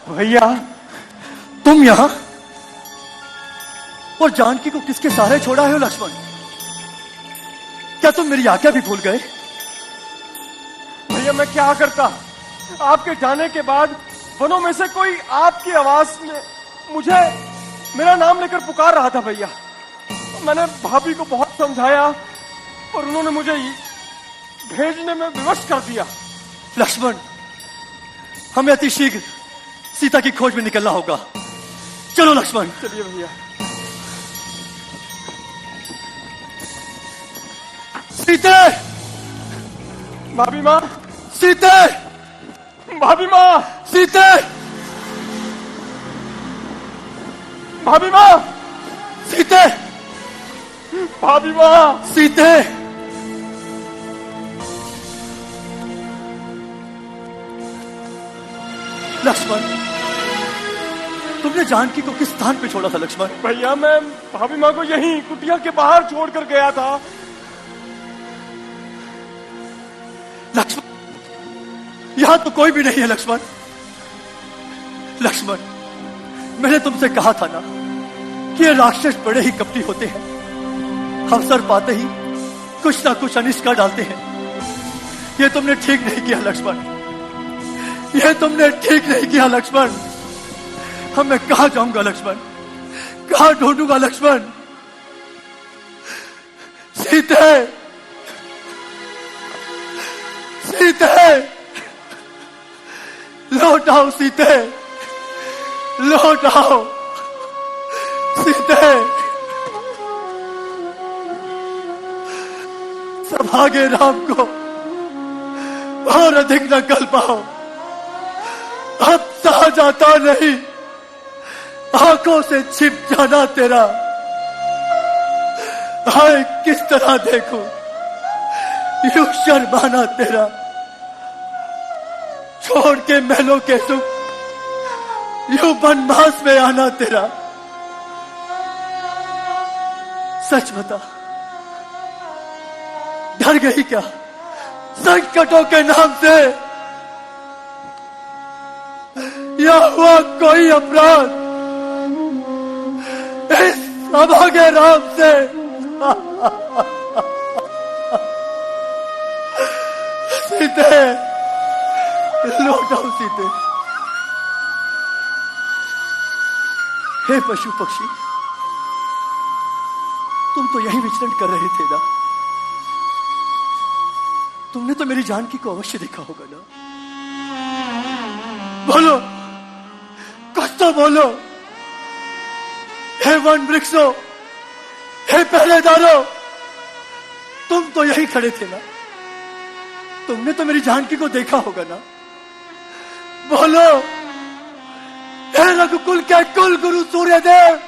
भैया तुम यहां और जानकी को किसके सहारे छोड़ा है लक्ष्मण? क्या तुम मेरी आज्ञा भी भूल गए? भैया मैं क्या करता, आपके जाने के बाद वनों में से कोई आपकी आवाज में मुझे मेरा नाम लेकर पुकार रहा था भैया। मैंने भाभी को बहुत समझाया और उन्होंने मुझे भेजने में विवश कर दिया। लक्ष्मण, हमें अति शीघ्र सीता की खोज में निकलना होगा। चलो लक्ष्मण। चलिए भैया। सीते! भाभी माँ! सीते! भाभी माँ! सीते! भाभी माँ! सीते! भाभी माँ! सीते! लक्ष्मण, तुमने जानकी को किस स्थान पे छोड़ा था लक्ष्मण? भैया मैं भाभी माँ को यहीं कुटिया के बाहर छोड़कर गया था। लक्ष्मण, यहां तो कोई भी नहीं है लक्ष्मण। लक्ष्मण, मैंने तुमसे कहा था ना कि ये राक्षस बड़े ही कपटी होते हैं। अवसर पाते ही कुछ ना कुछ अनिष्ट कर डालते हैं। ये तुमने ठीक नहीं किया लक्ष्मण, ये तुमने ठीक नहीं किया लक्ष्मण। अब मैं कहां जाऊंगा लक्ष्मण, कहां ढूंढूंगा लक्ष्मण? सीते! सीते! लौट आओ सीते, लौट आओ सीते। सभागे राम को और अधिक न कल पाओ। अब सहा जाता नहीं, आंखों से छिप जाना तेरा। हाय किस तरह देखूं यूं शर्माना तेरा। छोड़ के महलों के सुख यूं बनवास में आना तेरा। सच बता, डर गई क्या संकटों के नाम से? या हुआ कोई अपराध इस अभागे राम से? सीते, लौट आओ सीते। हे पशु पक्षी, तुम तो यही विचरण कर रहे थे ना? तुमने तो मेरी जानकी को अवश्य देखा होगा ना? बोलो, कुछ तो बोलो। हे वन वृक्षों, हे पहरेदारों, तुम तो यही खड़े थे ना? तुमने तो मेरी जानकी को देखा होगा ना? बोलो। हे रघुकुल के कुल गुरु सूर्यदेव,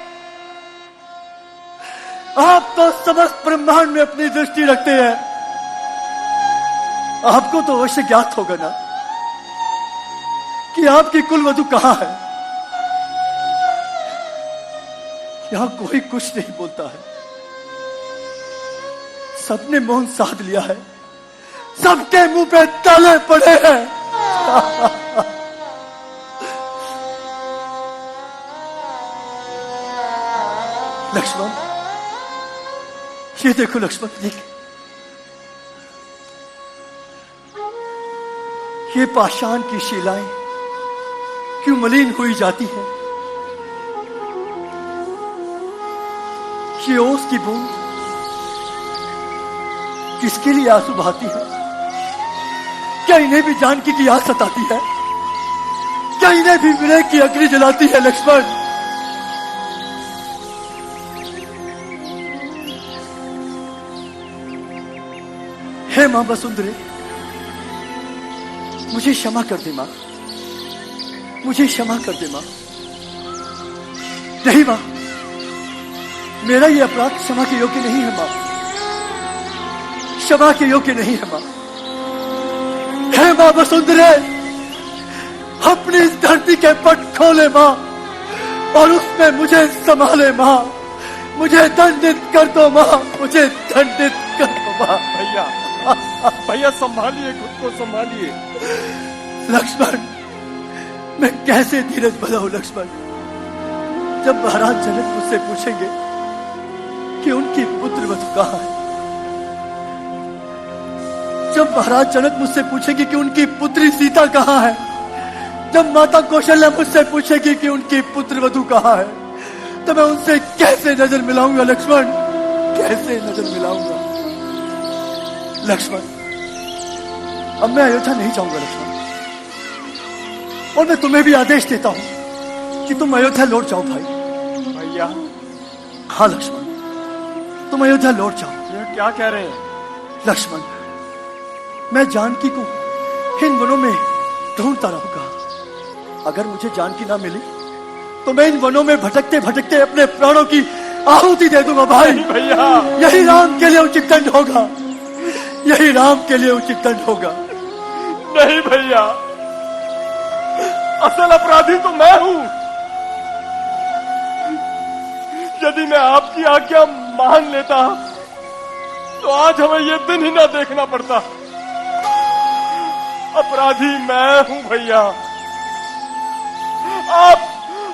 आप तो समस्त ब्रह्मांड में अपनी दृष्टि रखते हैं। आपको तो अवश्य ज्ञात होगा ना कि आपकी कुलवधु कहां है? यहां कोई कुछ नहीं बोलता है। सबने मौन साध लिया है, सबके मुंह पे ताले पड़े हैं। लक्ष्मण, ये देखो लक्ष्मण, ये पाषाण की शिलाएं क्यों मलिन हुई जाती है? ये ओस की बूंद किसके लिए आंसू बहाती है? क्या इन्हें भी जानकी की याद सताती है? क्या इन्हें भी विरह की अग्नि जलाती है? लक्ष्मण, हे मां वसुंधरे, मुझे क्षमा कर दे मां, मुझे क्षमा कर दे मां। नहीं मां, मेरा ये अपराध क्षमा के योग्य नहीं है मां, क्षमा के योग्य नहीं है मां। हे मां वसुंधरे, अपनी इस धरती के पट खोले मां और उसमें मुझे संभाले मां। मुझे दंडित कर दो मां, मुझे दंडित कर दो मां। भैया भैया संभालिए, खुद को संभालिए। लक्ष्मण, मैं कैसे धीरज बनाऊं लक्ष्मण, जब महाराज जनक मुझसे पूछेंगे कि उनकी पुत्र वधु कहाँ है, जब महाराज जनक मुझसे पूछेंगे कि उनकी पुत्री सीता कहाँ है, जब माता कौशल्या मुझसे पूछेगी कि उनकी पुत्र वधु कहाँ है, तो मैं उनसे कैसे नजर मिलाऊंगा लक्ष्मण, कैसे नजर मिलाऊंगा लक्ष्मण। अब मैं अयोध्या नहीं जाऊंगा लक्ष्मण, और मैं तुम्हें भी आदेश देता हूं कि तुम अयोध्या लौट जाओ भाई। भैया। हाँ लक्ष्मण, तुम अयोध्या लौट जाओ। ये क्या कह रहे हैं लक्ष्मण, मैं जानकी को इन वनों में ढूंढता रहूंगा। अगर मुझे जानकी ना मिली तो मैं इन वनों में भटकते भटकते अपने प्राणों की आहुति दे दूंगा भाई। भैया, यही राम के लिए उचित दंड होगा, यही राम के लिए उचित दंड होगा। नहीं भैया, असल अपराधी तो मैं हूं। यदि मैं आपकी आज्ञा मान लेता तो आज हमें यह दिन ही ना देखना पड़ता। अपराधी मैं हूं भैया।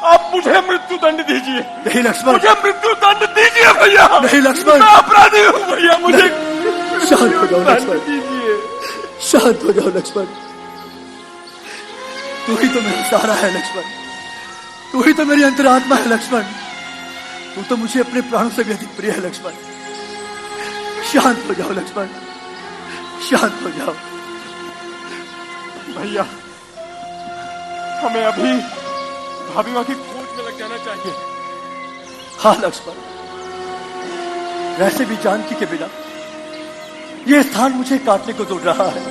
आप मुझे मृत्यु दंड दीजिए। नहीं लक्ष्मण, मुझे मृत्यु दंड दीजिए भैया। नहीं लक्ष्मण, मैं अपराधी हूं भैया, मुझे शांत हो जाओ लक्ष्मण, दीजिए। शांत हो जाओ लक्ष्मण। तू ही तो मेरा सहारा है लक्ष्मण, तू ही तो मेरी अंतरात्मा है लक्ष्मण, तू तो मुझे अपने प्राणों से भी अधिक प्रिय है लक्ष्मण। शांत हो जाओ लक्ष्मण, शांत हो जाओ। भैया, हमें अभी भाभी मां की खोज में लग जाना चाहिए। हाँ लक्ष्मण, वैसे भी जानकी के बिना यह स्थान मुझे काटने को दौड़ रहा है।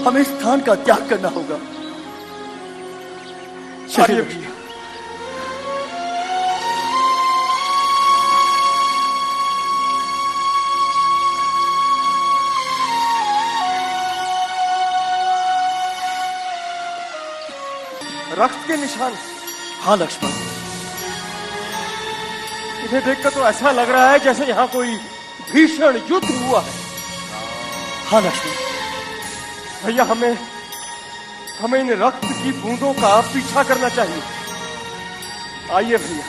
हमें इस स्थान का त्याग करना होगा। चलिए भैया। रक्त के निशान। हाँ लक्ष्मण, इन्हें देखकर तो ऐसा लग रहा है जैसे यहाँ कोई भीषण युद्ध हुआ है। हाँ लक्ष्मण। भैया, हमें इन रक्त की बूंदों का पीछा करना चाहिए। आइए भैया।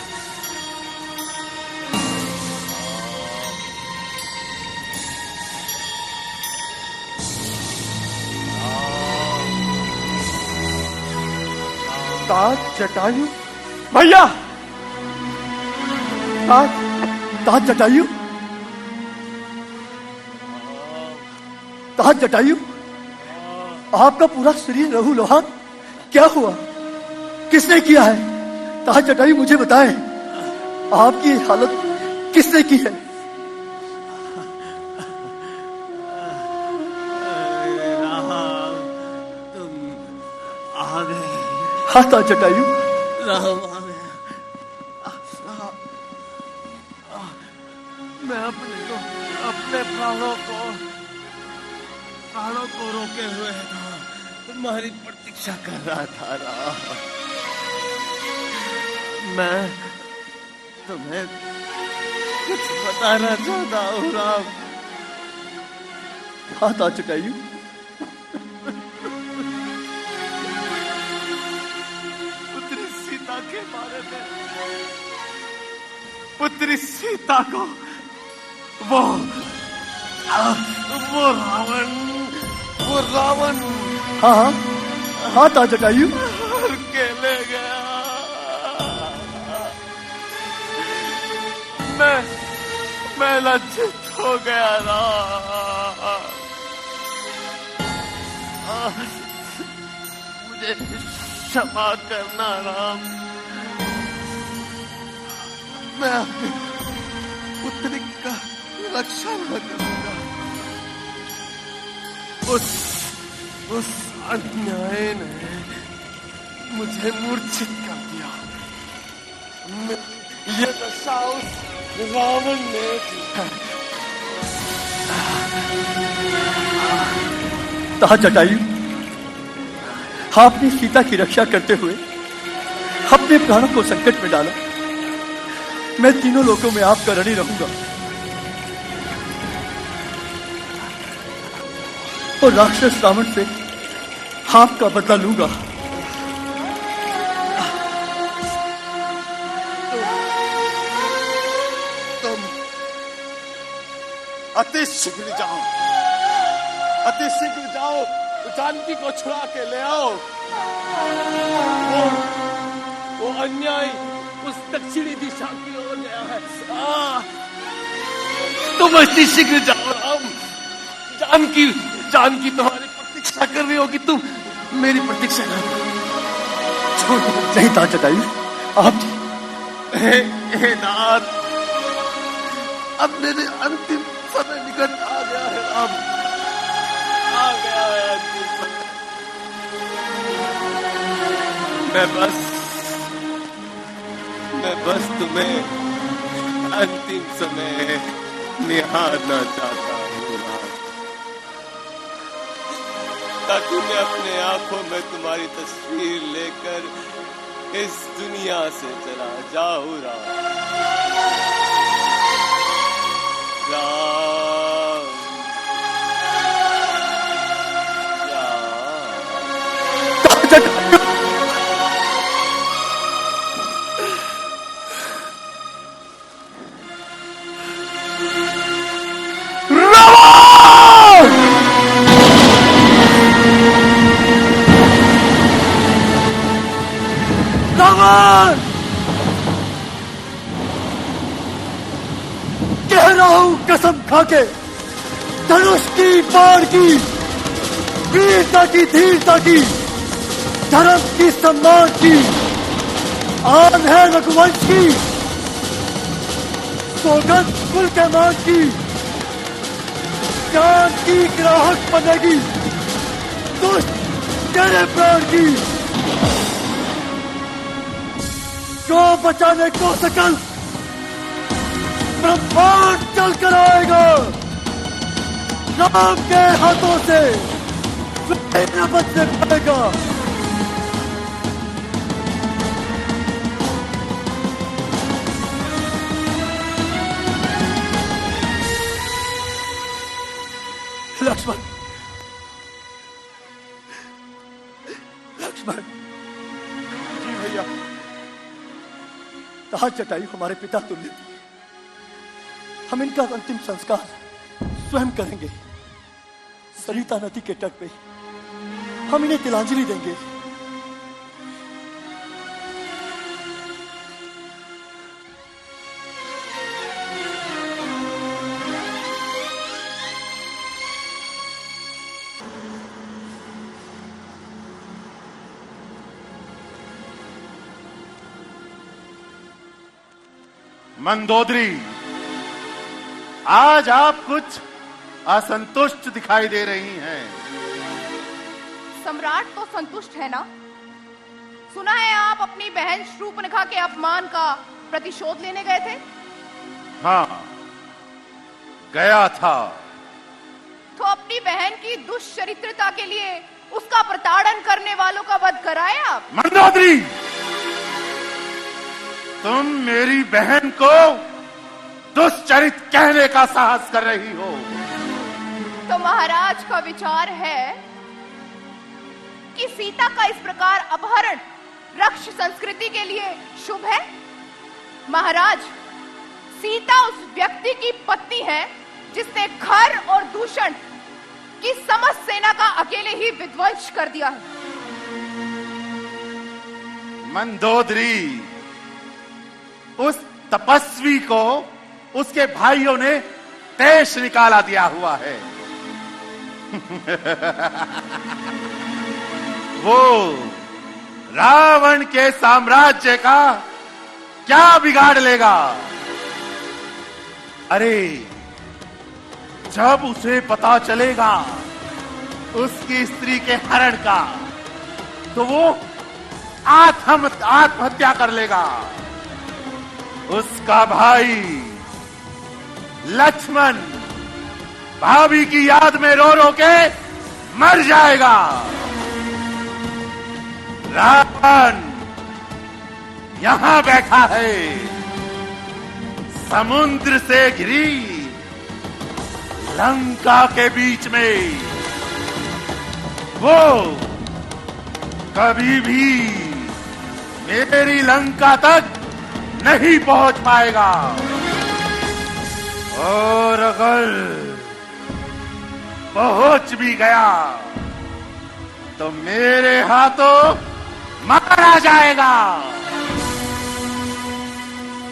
ताज जटायु। भैया, ताज जटायु, ताज जटायु, आपका पूरा शरीर लहू लोहान, क्या हुआ, किसने किया है? ताज जटायु मुझे बताएं, आपकी ये हालत किसने की है? तुम आ गए। हाँ ताज जटायु, राम आ गए। मैं अपने प्राणों को रोके हुए था, तुम्हारी प्रतीक्षा कर रहा था राम। मैं तुम्हें कुछ बताना चाहता हूँ राम। हाँ ताज जटायु, पुत्री सीता के बारे में, पुत्री सीता को वो रावण हाँ हाँ हाँ ताज जटायु, के ले गया। मैं लज्जित हो गया राम। मुझे क्षमा करना राम। मैं अपनी पुत्री का रक्षा न करूंगा। उस अन्याय ने मुझे मूर्छित कर दिया। ये दशा उस रावण ने की है। ताज जटायु, आपने सीता की रक्षा करते हुए अपने प्राणों को संकट में डाला। मैं तीनों लोकों में आपका ऋणी रहूंगा और राक्षस रावण से आपका बदला लूंगा। अति शीघ्र जाओ, अति शीघ्र जाओ, जानकी को छुड़ा के ले आओ। वो अन्याय उस दक्षिणी दिशा की ओर गया है। तुम अति शीघ्र जाओ राम। जानकी तुम्हारी प्रतीक्षा कर रही होगी, तुम मेरी प्रतीक्षा करो। छोड़ दो, नहीं ताज जटायु, आप हे नाथ, अब मेरे अंतिम समय निकट आ गया है राम, आ गया है अंतिम समय। मैं बस तुम्हें अंतिम समय निहारना चाहता हूँ राम, ताकि मैं अपने आंखों में तुम्हारी तस्वीर लेकर इस दुनिया से चला जाऊं राम। राम, रावण! कह रहा हूं कसम खाके, धनुष की, बाण की, वीरता की, धीरता की, धर्म की, सम्मान की, आन है रघुवंश की, सौगंध कुल के मान की, जान की ग्राहक बनेगी, दुष्ट तेरे प्राण की, जो बचाने को सकल ब्रह्मांड चल कर आएगा, राम के हाथों से न बचने पाएगा। लक्ष्मण, लक्ष्मण जी भैया। ताज जटायु हमारे पिता तुल्य थे, हम इनका अंतिम संस्कार स्वयं करेंगे। सरिता नदी के तट पे हम इन्हें तिलांजलि देंगे। मंदोदरी, आज आप कुछ असंतुष्ट दिखाई दे रही हैं। सम्राट तो संतुष्ट है ना? सुना है आप अपनी बहन शूर्पणखा के अपमान का प्रतिशोध लेने गए थे? हाँ, गया था। तो अपनी बहन की दुष्चरित्रता के लिए उसका प्रताड़न करने वालों का वध कराया आप? मंदोदरी, तुम मेरी बहन को दुष्चरित कहने का साहस कर रही हो। तो महाराज का विचार है कि सीता का इस प्रकार अपहरण रक्ष संस्कृति के लिए शुभ है? महाराज, सीता उस व्यक्ति की पत्नी है जिसने खर और दूषण की समस्त सेना का अकेले ही विध्वंस कर दिया है। मंदोदरी, उस तपस्वी को उसके भाइयों ने देश निकाला दिया हुआ है। वो रावण के साम्राज्य का क्या बिगाड़ लेगा? अरे, जब उसे पता चलेगा उसकी स्त्री के हरण का, तो वो आत्महत्या कर लेगा। उसका भाई लक्ष्मण भाभी की याद में रो रो के मर जाएगा। रावण यहां बैठा है, समुद्र से घिरी लंका के बीच में। वो कभी भी मेरी लंका तक नहीं पहुंच पाएगा। और अगर पहुंच भी गया तो मेरे हाथों मारा जाएगा।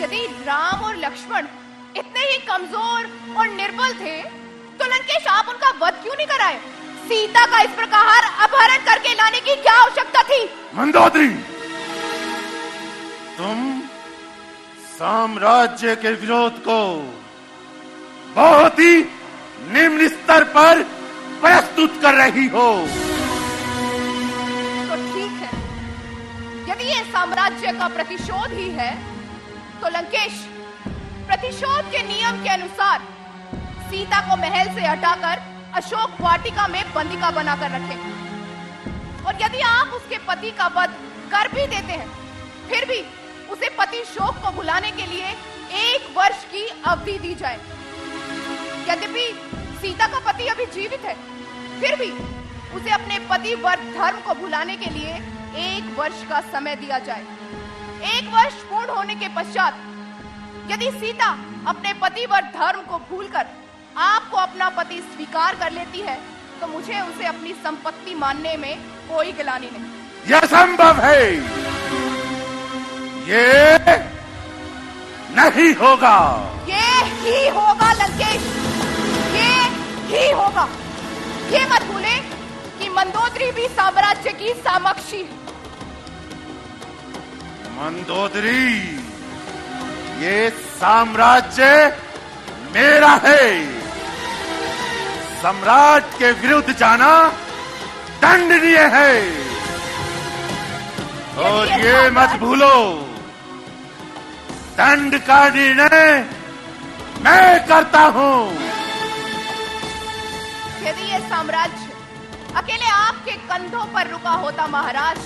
यदि राम और लक्ष्मण इतने ही कमजोर और निर्बल थे तो लंकेश आप उनका वध क्यों नहीं कराए? सीता का इस प्रकार अपहरण करके लाने की क्या आवश्यकता थी? मंदोदरी, तुम साम्राज्य के विरोध को बहुत ही निम्न स्तर पर प्रस्तुत कर रही हो। तो ठीक है, यदि ये साम्राज्य का प्रतिशोध ही है तो लंकेश प्रतिशोध के नियम के अनुसार सीता को महल से हटाकर अशोक वाटिका में बंदिका बनाकर रखें। और यदि आप उसके पति का वध कर भी देते हैं फिर भी उसे पति शोक को भुलाने के लिए 1 वर्ष की अवधि दी जाए। यद्यपि सीता का पति अभी जीवित है फिर भी उसे अपने पति वर्ग धर्म को भुलाने के लिए 1 वर्ष का समय दिया जाए। 1 वर्ष पूर्ण होने के पश्चात यदि सीता अपने पति व धर्म को भूलकर आपको अपना पति स्वीकार कर लेती है तो मुझे उसे अपनी संपत्ति मानने में कोई गिलानी नहीं। यह संभव है, ये नहीं होगा। ये ही होगा लंकेश, ये ही होगा। ये मत भूले कि मंदोदरी भी साम्राज्य की सामक्षी है। मंदोदरी, ये साम्राज्य मेरा है। सम्राट के विरुद्ध जाना दंडनीय है। और ये मत भूलो, दंड का निर्णय मैं करता हूं। यदि ये साम्राज्य अकेले आपके कंधों पर रुका होता महाराज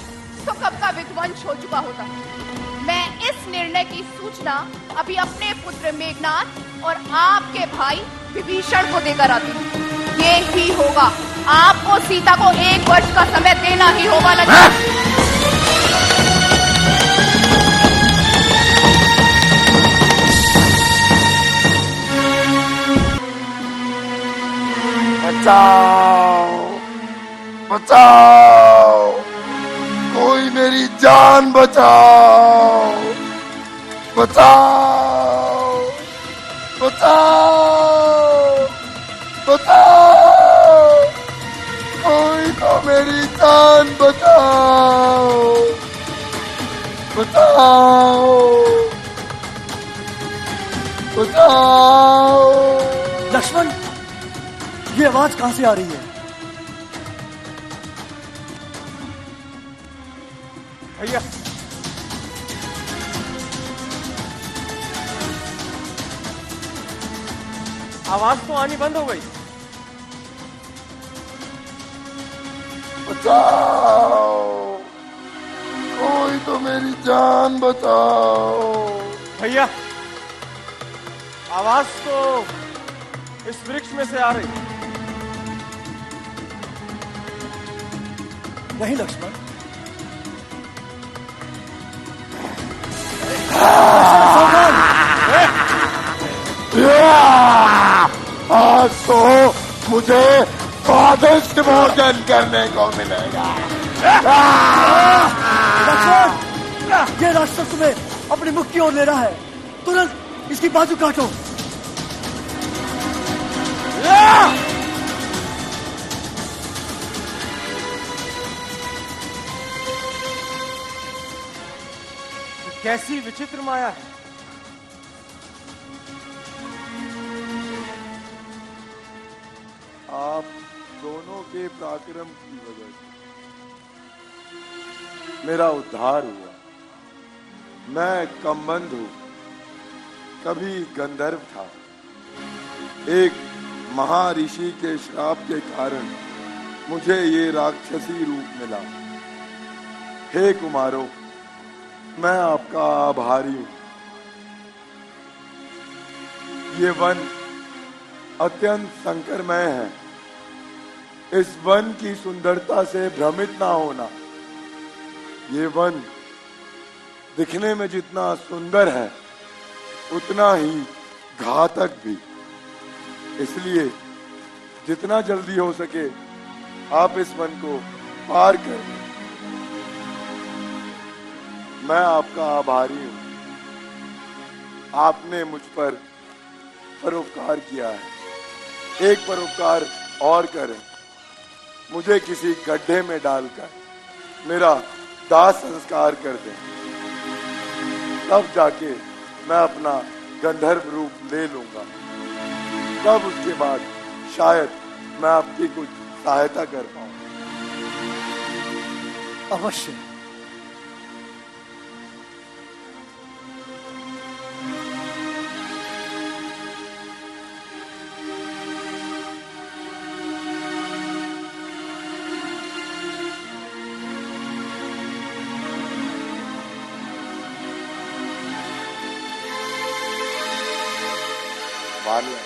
तो कब का विध्वंस हो चुका होता। मैं इस निर्णय की सूचना अभी अपने पुत्र मेघनाथ और आपके भाई विभीषण को देकर आती हूँ। ये ही होगा, आपको सीता को 1 वर्ष का समय देना ही होगा लक्ष्मण। बचाओ, बचाओ, कोई मेरी जान बचाओ, बचाओ, बचाओ, बचाओ, कोई तो मेरी जान बचाओ, बचाओ, बचाओ। लक्ष्मण, ये आवाज कहां से आ रही है? भैया, आवाज तो आनी बंद हो गई। बचाओ, कोई तो मेरी जान बचाओ। भैया, आवाज तो इस वृक्ष में से आ रही। नहीं लक्ष्मण, आज तो मुझे स्वादिष्ट भोजन करने को मिलेगा। लक्ष्मण, ये राक्षस तुम्हें अपने मुख की ओर ले रहा है। तुरंत इसकी बाजू काटो। कैसी विचित्र माया है। आप दोनों के पराक्रम की वजह से मेरा उद्धार हुआ। मैं कमबंध हूं, कभी गंधर्व था। एक महर्षि के श्राप के कारण मुझे ये राक्षसी रूप मिला। हे कुमारों, मैं आपका आभारी हूं। ये वन अत्यंत संकरमय है। इस वन की सुंदरता से भ्रमित ना होना। ये वन दिखने में जितना सुंदर है उतना ही घातक भी। इसलिए जितना जल्दी हो सके आप इस वन को पार कर दें। मैं आपका आभारी हूं। आपने मुझ पर परोपकार किया है। एक परोपकार और करें, मुझे किसी गड्ढे में डालकर मेरा दाह संस्कार कर दें, तब जाके मैं अपना गंधर्व रूप ले लूंगा। तब उसके बाद शायद मैं आपकी कुछ सहायता कर पाऊं। अवश्य। वालिया,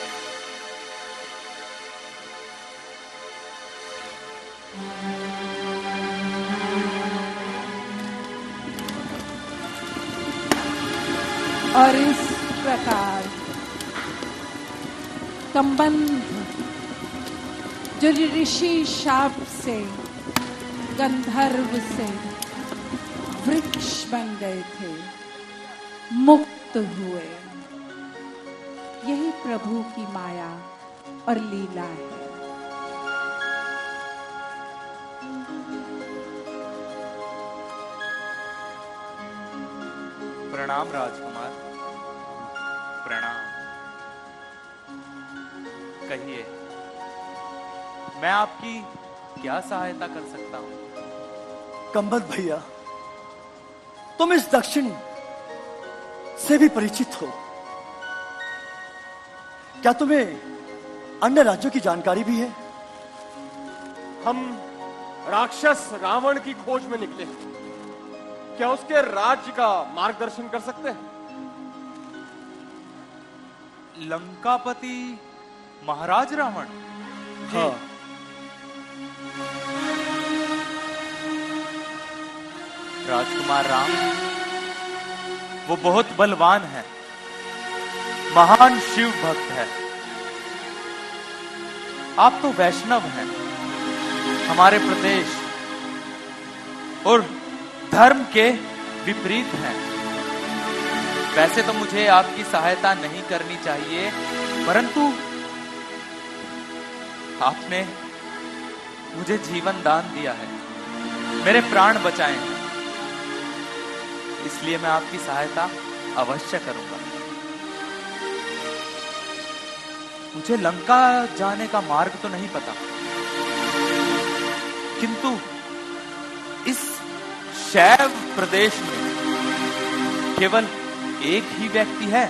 और इस प्रकार कंबंध जो ऋषि शाप से गंधर्व से वृक्ष बन गए थे, मुक्त हुए। यही प्रभु की माया और लीला है। प्रणाम राजकुमार, प्रणाम। कहिए, मैं आपकी क्या सहायता कर सकता हूं? कंबंध भैया, तुम इस दक्षिण से भी परिचित हो। क्या तुम्हें अन्य राज्यों की जानकारी भी है? हम राक्षस रावण की खोज में निकले। क्या उसके राज्य का मार्गदर्शन कर सकते हैं? लंकापति महाराज रावण? हाँ। राजकुमार राम वो बहुत बलवान है, महान शिव भक्त है। आप तो वैष्णव हैं, हमारे प्रदेश और धर्म के विपरीत हैं। वैसे तो मुझे आपकी सहायता नहीं करनी चाहिए, परंतु आपने मुझे जीवन दान दिया है, मेरे प्राण बचाए हैं, इसलिए मैं आपकी सहायता अवश्य करूंगा। मुझे लंका जाने का मार्ग तो नहीं पता, किंतु इस शैव प्रदेश में केवल एक ही व्यक्ति है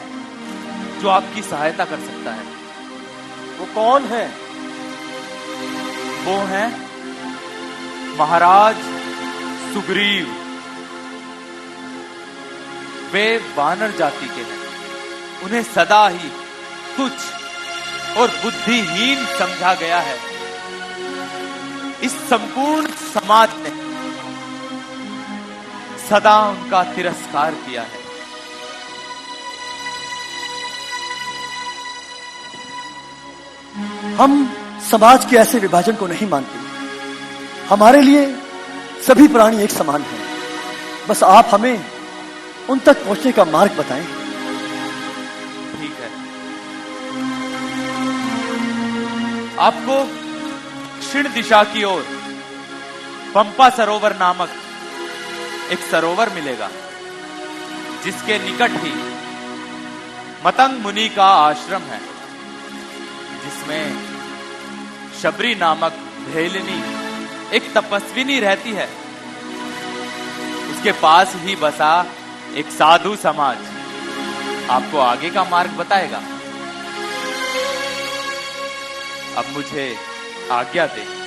जो आपकी सहायता कर सकता है। वो कौन है? वो है महाराज सुग्रीव। वे वानर जाति के हैं, उन्हें सदा ही तुच्छ और बुद्धिहीन समझा गया है। इस संपूर्ण समाज ने सदा उनका तिरस्कार किया है। हम समाज के ऐसे विभाजन को नहीं मानते। हमारे लिए सभी प्राणी एक समान हैं। बस आप हमें उन तक पहुंचने का मार्ग बताएं। ठीक है, आपको दक्षिण दिशा की ओर पंपा सरोवर नामक एक सरोवर मिलेगा, जिसके निकट ही मतंग मुनि का आश्रम है, जिसमें शबरी नामक भेलिनी एक तपस्विनी रहती है। उसके पास ही बसा एक साधु समाज आपको आगे का मार्ग बताएगा। अब मुझे आज्ञा दें।